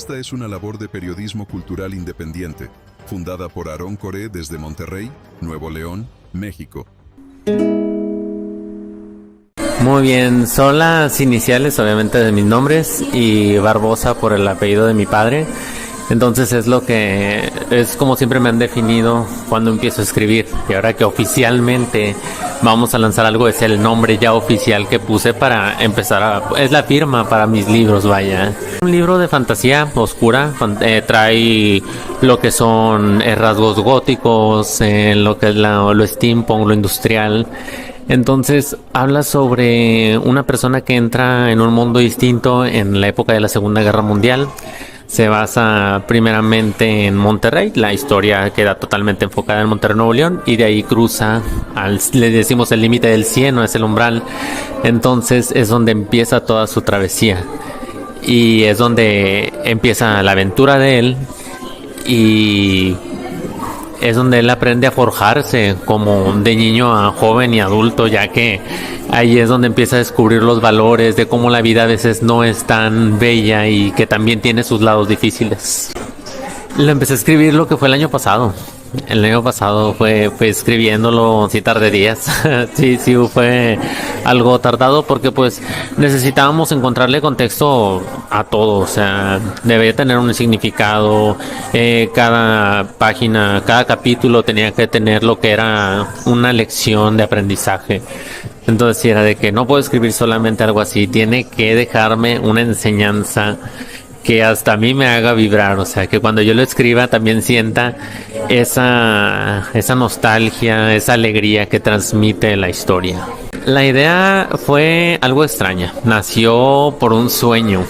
Esta es una labor de periodismo cultural independiente, fundada por Aarón Coré desde Monterrey, Nuevo León, México. Muy bien, son las iniciales obviamente de mis nombres y Barbosa por el apellido de mi padre. Entonces es como siempre me han definido cuando empiezo a escribir. Y ahora que oficialmente vamos a lanzar algo, es el nombre ya oficial que puse para empezar es la firma para mis libros, vaya. Un libro de fantasía oscura, trae lo que son rasgos góticos, lo que es lo steampunk, lo industrial. Entonces habla sobre una persona que entra en un mundo distinto en la época de la Segunda Guerra Mundial. Se basa primeramente en Monterrey, la historia queda totalmente enfocada en Monterrey, Nuevo León, y de ahí cruza le decimos el límite del cielo, es el umbral. Entonces es donde empieza toda su travesía y es donde empieza la aventura de él, y es donde él aprende a forjarse como de niño a joven y adulto, ya que ahí es donde empieza a descubrir los valores de cómo la vida a veces no es tan bella y que también tiene sus lados difíciles. Lo empecé a escribir lo que fue el año pasado. El año pasado fue escribiéndolo sin tardías. sí, fue algo tardado porque pues necesitábamos encontrarle contexto a todo. O sea, debía tener un significado. Cada página, cada capítulo tenía que tener lo que era una lección de aprendizaje. Entonces sí, era de que no puedo escribir solamente algo así, tiene que dejarme una enseñanza que hasta a mí me haga vibrar, o sea, que cuando yo lo escriba también sienta esa nostalgia, esa alegría que transmite la historia. La idea fue algo extraña, nació por un sueño,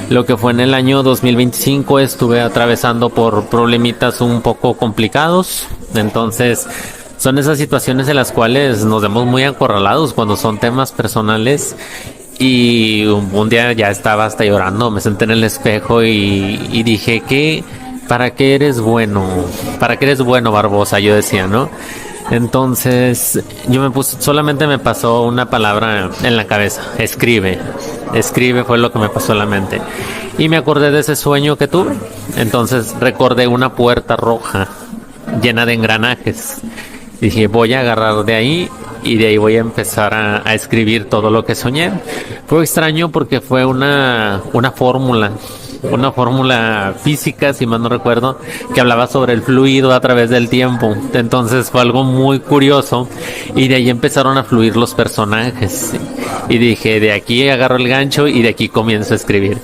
lo que fue en el año 2025, estuve atravesando por problemitas un poco complicados, entonces son esas situaciones en las cuales nos vemos muy acorralados cuando son temas personales. Y un día ya estaba hasta llorando, me senté en el espejo y dije que ¿para qué eres bueno? ¿Para qué eres bueno, Barbosa? Yo decía, ¿no? Entonces yo solamente me pasó una palabra en la cabeza, escribe fue lo que me pasó en la mente. Y me acordé de ese sueño que tuve, entonces recordé una puerta roja llena de engranajes. Dije, voy a agarrar de ahí y de ahí voy a empezar a escribir todo lo que soñé. Fue extraño porque fue una fórmula física, si mal no recuerdo, que hablaba sobre el fluido a través del tiempo. Entonces fue algo muy curioso y de ahí empezaron a fluir los personajes. Y dije, de aquí agarro el gancho y de aquí comienzo a escribir.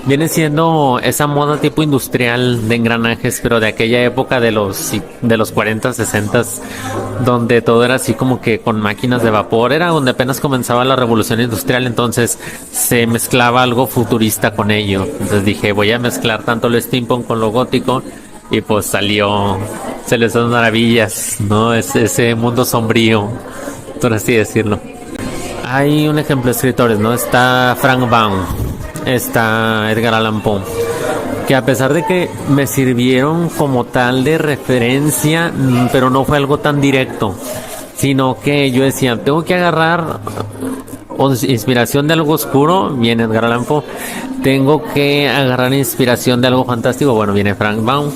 Viene siendo esa moda tipo industrial de engranajes, pero de aquella época de los 40, 60, donde todo era así como que con máquinas de vapor, era donde apenas comenzaba la revolución industrial, entonces se mezclaba algo futurista con ello. Entonces dije, voy a mezclar tanto lo steampunk con lo gótico, y pues salió Celestiales Maravillas, ¿no? Ese mundo sombrío, por así decirlo. Hay un ejemplo de escritores, ¿no? Está Frank Baum, está Edgar Allan Poe, que a pesar de que me sirvieron como tal de referencia, pero no fue algo tan directo, sino que yo decía, tengo que agarrar inspiración de algo oscuro, viene Edgar Allan Poe, tengo que agarrar inspiración de algo fantástico, bueno, viene Frank Baum.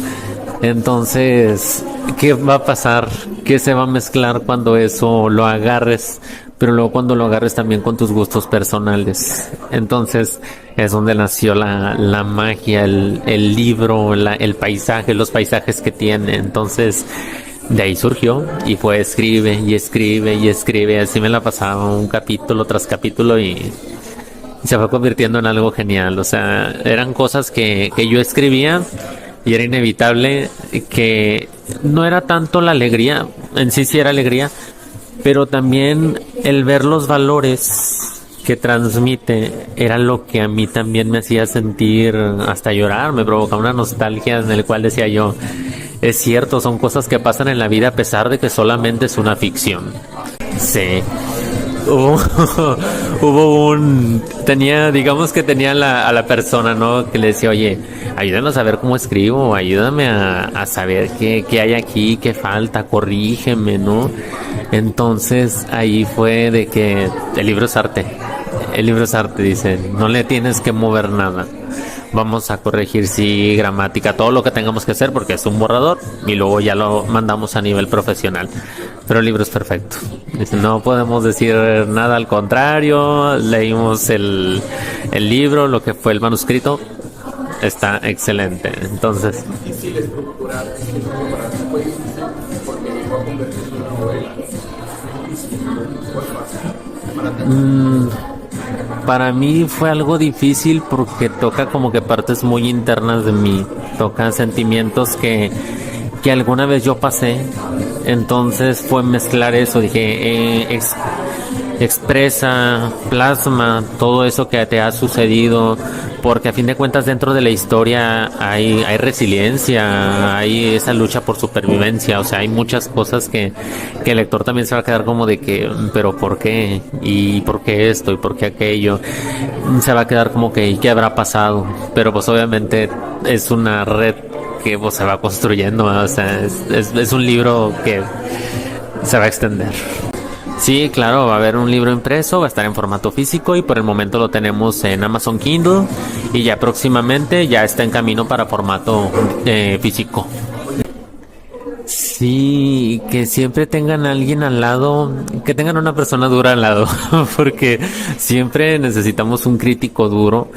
Entonces, ¿qué va a pasar? ¿Qué se va a mezclar cuando eso lo agarres? Pero luego cuando lo agarres también con tus gustos personales. Entonces es donde nació la magia, el libro, el paisaje, los paisajes que tiene. Entonces de ahí surgió y fue escribe. Así me la pasaba un capítulo tras capítulo y se fue convirtiendo en algo genial. O sea, eran cosas que yo escribía y era inevitable, que no era tanto la alegría, en sí era alegría, pero también el ver los valores que transmite era lo que a mí también me hacía sentir hasta llorar, me provocaba una nostalgia en el cual decía yo, es cierto, son cosas que pasan en la vida a pesar de que solamente es una ficción. Sí. Digamos que tenía a la persona, ¿no? Que le decía, oye, ayúdame a saber cómo escribo, ayúdame a saber qué hay aquí, qué falta, corrígeme, ¿no? Entonces ahí fue de que el libro es arte, dice, no le tienes que mover nada. vamos a corregir sí gramática, todo lo que tengamos que hacer porque es un borrador y luego ya lo mandamos a nivel profesional. Pero el libro es perfecto. No podemos decir nada al contrario. Leímos el libro, lo que fue el manuscrito. Está excelente. Entonces, Difícil estructurar fue difícil porque llegó a convertirse en una novela. Difícil, fue fácil. Para mí fue algo difícil porque toca como que partes muy internas de mí, toca sentimientos que alguna vez yo pasé, entonces fue mezclar eso, dije, expresa, plasma todo eso que te ha sucedido, porque a fin de cuentas dentro de la historia hay resiliencia, hay esa lucha por supervivencia, o sea, hay muchas cosas que el lector también se va a quedar como de que, pero ¿por qué? ¿Y por qué esto? ¿Y por qué aquello? Se va a quedar como que, ¿y qué habrá pasado? Pero pues obviamente es una red que pues, se va construyendo, ¿no? O sea, es un libro que se va a extender. Sí, claro, va a haber un libro impreso, va a estar en formato físico y por el momento lo tenemos en Amazon Kindle y ya próximamente ya está en camino para formato físico. Sí, que siempre tengan a alguien al lado, que tengan una persona dura al lado, porque siempre necesitamos un crítico duro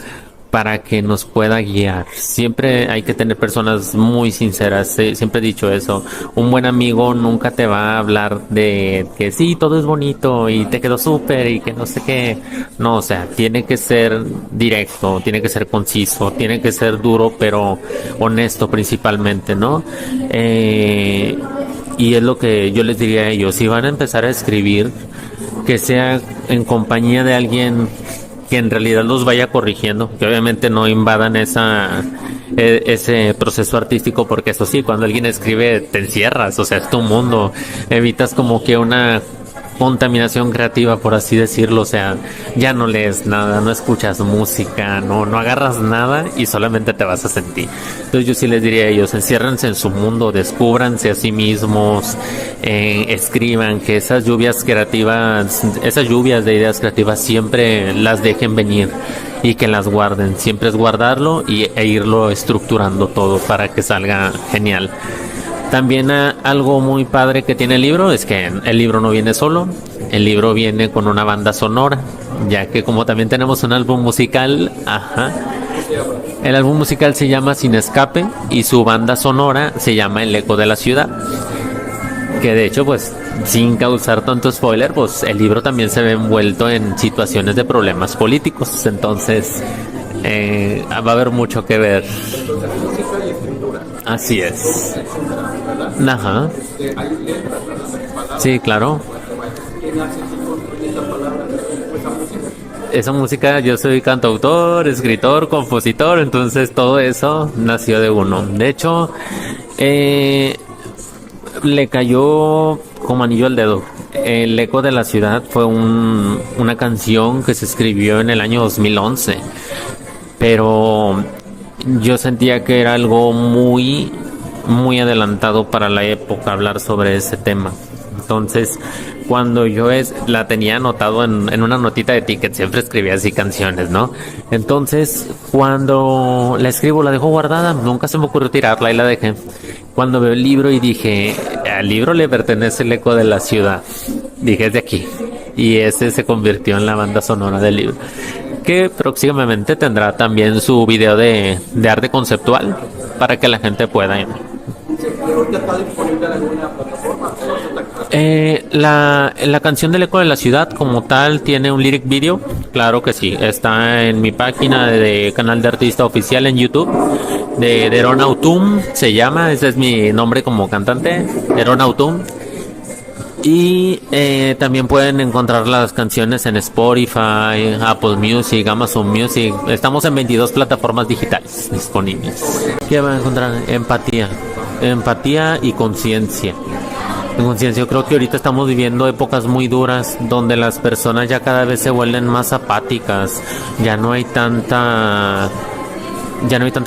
para que nos pueda guiar. Siempre hay que tener personas muy sinceras. Siempre he dicho eso. Un buen amigo nunca te va a hablar de que sí, todo es bonito y te quedó súper y que no sé qué. No, o sea, tiene que ser directo, tiene que ser conciso, tiene que ser duro, pero honesto principalmente, ¿no? Y es lo que yo les diría a ellos. Si van a empezar a escribir, que sea en compañía de alguien que en realidad los vaya corrigiendo, que obviamente no invadan ese proceso artístico, porque eso sí, cuando alguien escribe te encierras, o sea, es tu mundo, evitas como que una contaminación creativa, por así decirlo, o sea, ya no lees nada, no escuchas música, no agarras nada y solamente te vas a sentir. Entonces yo sí les diría a ellos, enciérrense en su mundo, descúbranse a sí mismos, escriban, que esas lluvias creativas, esas lluvias de ideas creativas siempre las dejen venir y que las guarden, siempre es guardarlo e irlo estructurando todo para que salga genial. También algo muy padre que tiene el libro es que el libro no viene solo, el libro viene con una banda sonora, ya que como también tenemos un álbum musical, el álbum musical se llama Sin Escape y su banda sonora se llama El Eco de la Ciudad, que de hecho pues sin causar tanto spoiler, pues el libro también se ve envuelto en situaciones de problemas políticos, entonces va a haber mucho que ver. Así es. Ajá. Sí, claro. Esa música, yo soy cantautor, escritor, compositor, entonces todo eso nació de uno. De hecho, le cayó como anillo al dedo. El Eco de la Ciudad fue una canción que se escribió en el año 2011, pero yo sentía que era algo muy adelantado para la época hablar sobre ese tema. Entonces, cuando yo la tenía anotado en una notita de ticket, siempre escribía así canciones, ¿no? Entonces, cuando la escribo, la dejo guardada, nunca se me ocurrió tirarla y la dejé. Cuando veo el libro y dije, al libro le pertenece El Eco de la Ciudad. Dije, es de aquí. Y ese se convirtió en la banda sonora del libro, que próximamente tendrá también su video de arte conceptual para que la gente pueda ir. ¿Está disponible en alguna plataforma? La canción del Eco de la Ciudad como tal tiene un lyric video, claro que sí, está en mi página de canal de artista oficial en YouTube de Deron Autumn, se llama, ese es mi nombre como cantante, Deron Autumn. Y también pueden encontrar las canciones en Spotify, Apple Music, Amazon Music. Estamos en 22 plataformas digitales disponibles. ¿Qué van a encontrar? Empatía y conciencia. En conciencia, yo creo que ahorita estamos viviendo épocas muy duras donde las personas ya cada vez se vuelven más apáticas. Ya no hay tanta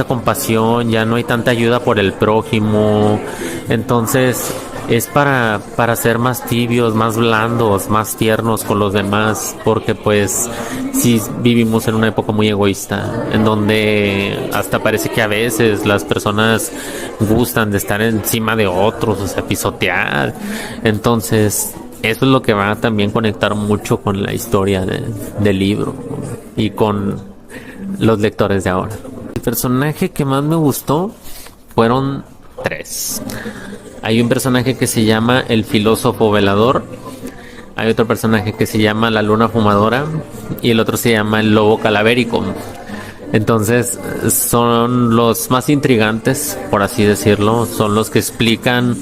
compasión, ya no hay tanta ayuda por el prójimo. Entonces es para ser más tibios, más blandos, más tiernos con los demás, porque pues sí vivimos en una época muy egoísta, en donde hasta parece que a veces las personas gustan de estar encima de otros, o sea, pisotear. Entonces, eso es lo que va a también conectar mucho con la historia del libro y con los lectores de ahora. El personaje que más me gustó fueron 3. Hay un personaje que se llama el filósofo velador, hay otro personaje que se llama la luna fumadora y el otro se llama el lobo calavérico. Entonces son los más intrigantes, por así decirlo, son los que explican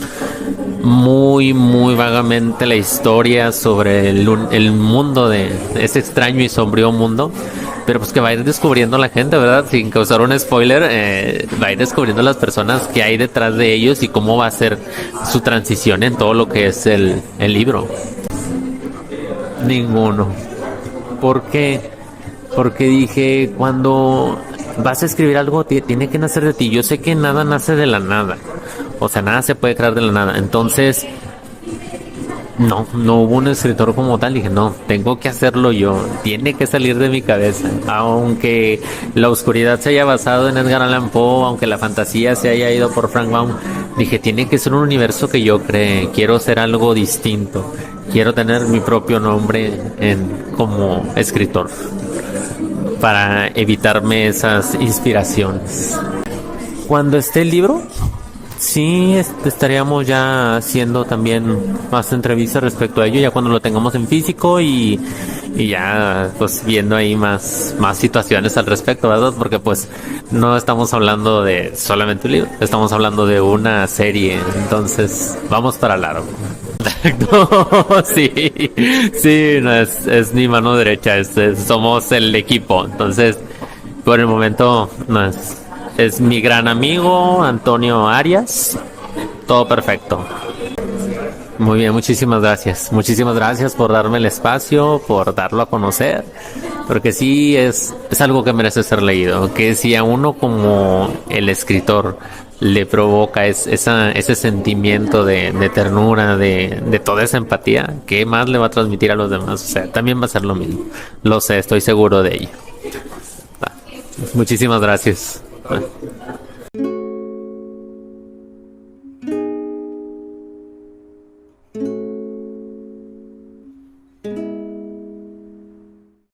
muy vagamente la historia sobre el mundo de ese extraño y sombrío mundo, pero pues que va a ir descubriendo la gente, ¿verdad? Sin causar un spoiler, va a ir descubriendo las personas que hay detrás de ellos y cómo va a ser su transición en todo lo que es el libro. Ninguno. ¿Por qué? Porque dije, cuando vas a escribir algo, tiene que nacer de ti. Yo sé que nada nace de la nada. O sea, nada se puede crear de la nada. Entonces, no hubo un escritor como tal. Dije, no, tengo que hacerlo yo. Tiene que salir de mi cabeza. Aunque la oscuridad se haya basado en Edgar Allan Poe, aunque la fantasía se haya ido por Frank Baum, dije, tiene que ser un universo que yo cree. Quiero ser algo distinto. Quiero tener mi propio nombre como escritor, para evitarme esas inspiraciones. Cuando esté el libro, sí estaríamos ya haciendo también más entrevistas respecto a ello, ya cuando lo tengamos en físico y ya pues viendo ahí más situaciones al respecto, ¿verdad? Porque pues no estamos hablando de solamente un libro, estamos hablando de una serie, entonces vamos para largo. No, sí, no es mi mano derecha, somos el equipo, entonces por el momento no es mi gran amigo Antonio Arias, todo perfecto. Muy bien, muchísimas gracias por darme el espacio, por darlo a conocer, porque sí es algo que merece ser leído, que si a uno como el escritor le provoca ese sentimiento de ternura, de toda esa empatía, ¿qué más le va a transmitir a los demás? O sea, también va a ser lo mismo, lo sé, estoy seguro de ello. Muchísimas gracias.